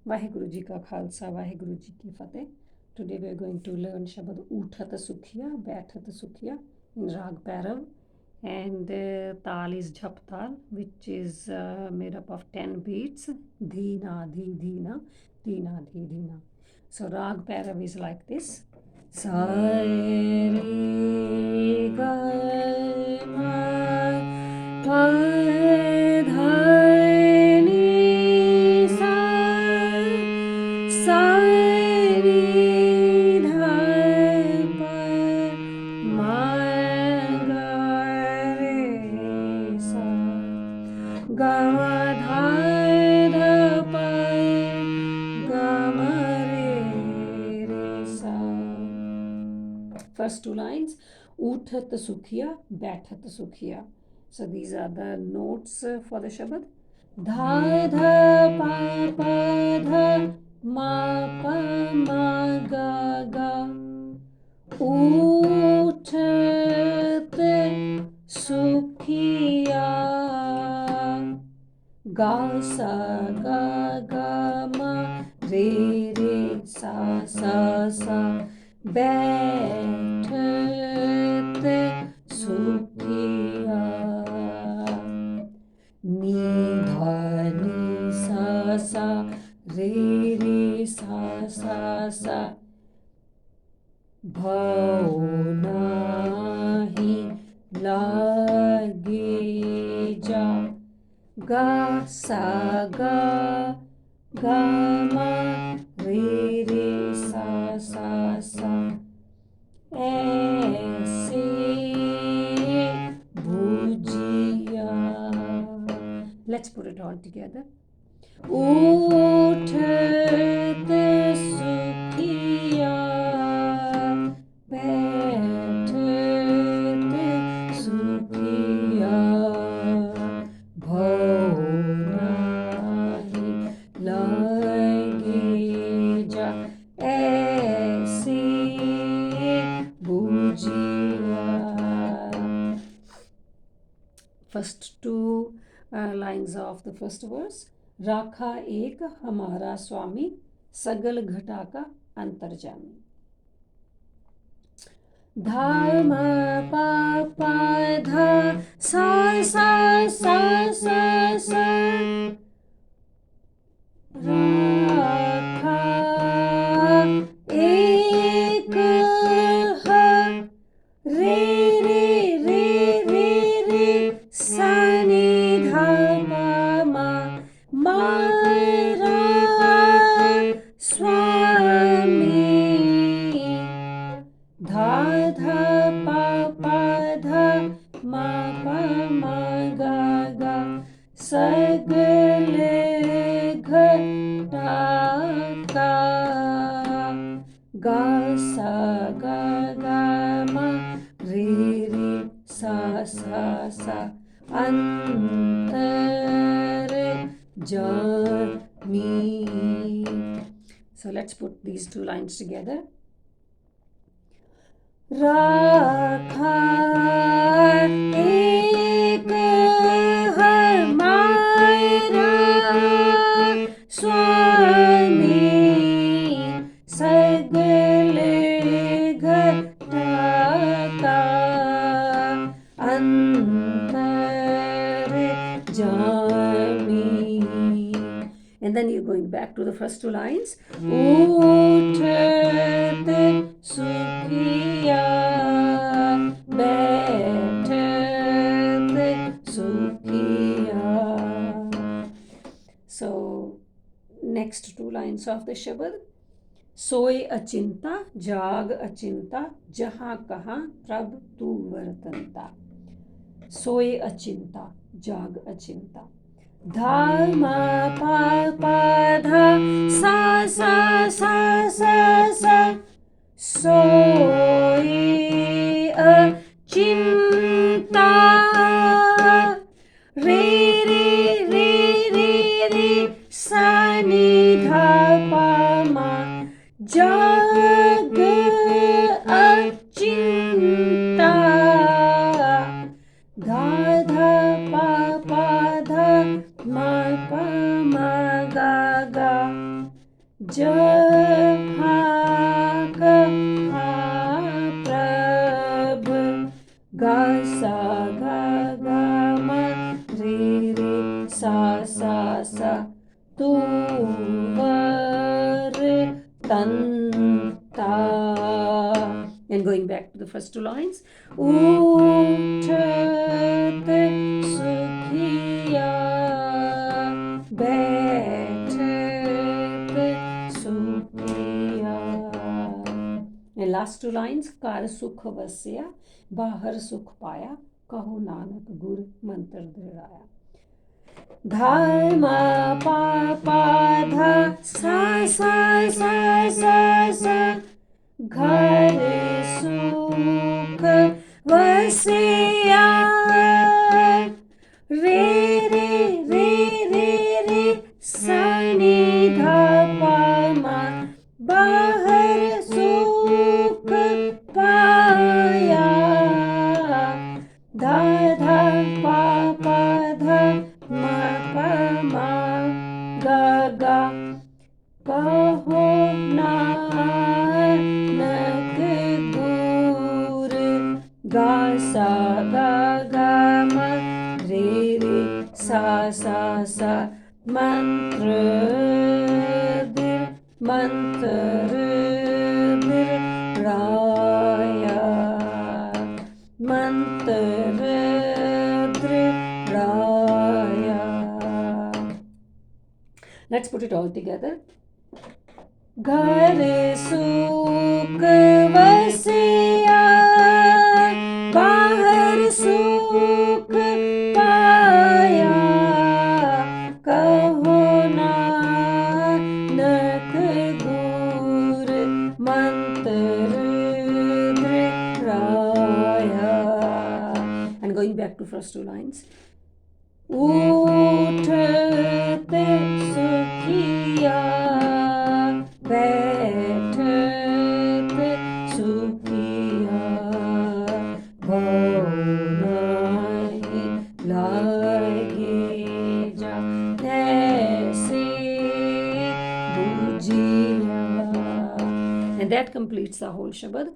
Vaheguru Ji Ka Khalsa, Vaheguru Ji Ki Fateh. Today we are going to learn Shabad OOTHAT SUKHIA BAITHAT SUKHIA in Raag bhairav, and Tal is Jhaptaal, which is made up of 10 beats. Dheena, dhi, dheena, dheena, dhi, dheena. So Raag bhairav is like this. Sa re ga ma pa dha ni sa sa re dha pa ma ga re sa ga ma dha dha pa ga ma re sa. First two lines, OOTHAT SUKHIA BAITHAT SUKHIA. So these are the notes for the Shabad. Dha dha pa pa dha ma pa ma ga ga. OOTHAT SUKHIA. Ga sa ga ga ma re re sa sa sa. Baithat Sukhiya. Ni dha ni sa sa re re sa sa sa. Bhau nahi lage ja. Ga sa ga ga ma re re sa sa sa. Aise bhujiya. Let's put it all together. OOTHAT SUKHIA BAITHAT SUKHIya. Bhau nahi lage ja. Aise bhujiya. First two lines of the first verse. राखा एक हमारा स्वामी, सगल घटा का अंतर्जामी. धा ma pa pa dha sa sa sa sa sa. राखा एक है रे रे रे रे रे सा नि धा pa ma मारा स्वामी. धा धा pa pa dha ma pa ma ga ga. सगले घटा का. गा सा गा गा ma re re sa sa sa. अंतर jami. So let's put these two lines together. Rakha ek hamara swami, sagale ghata ka. Antar jami. And then you're going back to the first two lines. OOTHAT SUKHIA BAITHAT SUKHIya. So next two lines of the Shabad. सोए अचिंता जाग अचिंता, जहाँ कहाँ तब तू वर्तनता. सोए अचिंता जाग अचिंता. धा ma pa pa dha sa sa sa sa sa. Soe achinta re re re re re sa ni dha pa ma. Jag achinta. Dha dha pa pa dha ma pa ma ga ga. जहाँ कहाँ प्रभ गा सा गा गा मा रे रे सा सा तू वर्तन्ता. And going back to the first two lines. Uthat Sukhiya Baithat Sukhiya. And last two lines. Kar sukh vasya bahar sukh paya kaho nanak gur mantar dhraya. Dharma pa pa dha sa sa sa sa sa घर सुख वसिया रे रे रे रे रे सनि ध प म बाहर सुख पाया ध ध प प ध म प म ग ग कहो नानक गुर गा सा गा गा मा रे रे सा सा मंत्र राया मंत्र राया. Let's put it all together. घर सुख वसिया बाहर सुख पाया कहो नानक गुर मंत्र राया. And going back to first two lines. Uthat Sukhiya Baithat Sukhiya bhav nahi lage ja aise bujhiya. And that completes the whole shabad.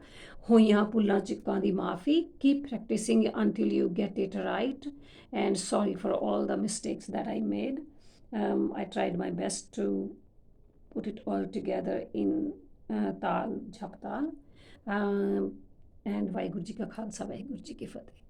ਹੋਈਆਂ ਭੁੱਲਾਂ ਚੁੱਕਾਂ ਦੀ ਮਾਫੀ. Keep practicing until you get it right. And sorry for all the mistakes that I made. I tried my best to put it all together in Tal, Jhaptaal. And Vaiguru Ji Ka Khalsa, Vaiguru Ji Ki Fateh.